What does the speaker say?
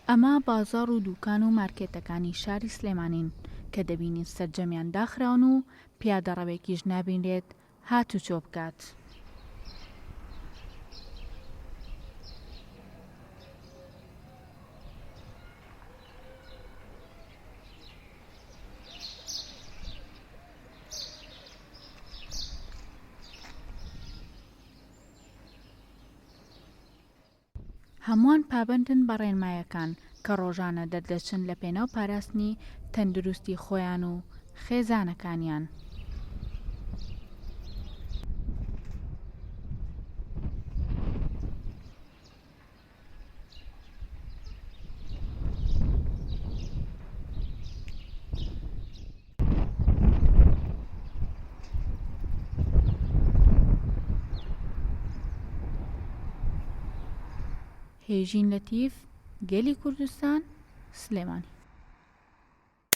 ئەمە بازاڕ و دوکان و مارکێتەکانی شاری سلێمانین کە دەبینین سەرجەمیان داخراون و پیادەڕەوێکیش نابینرێت هات و چۆ بکات. هەمووان پابەندن بە ڕێنماییەکان کە ڕۆژانە دەردەچن لە پێناو پاراستنی تەندروستی خۆیان و خێزانەکانیان. هێژین لەتیف، گەلی کوردستان، سلێمانی.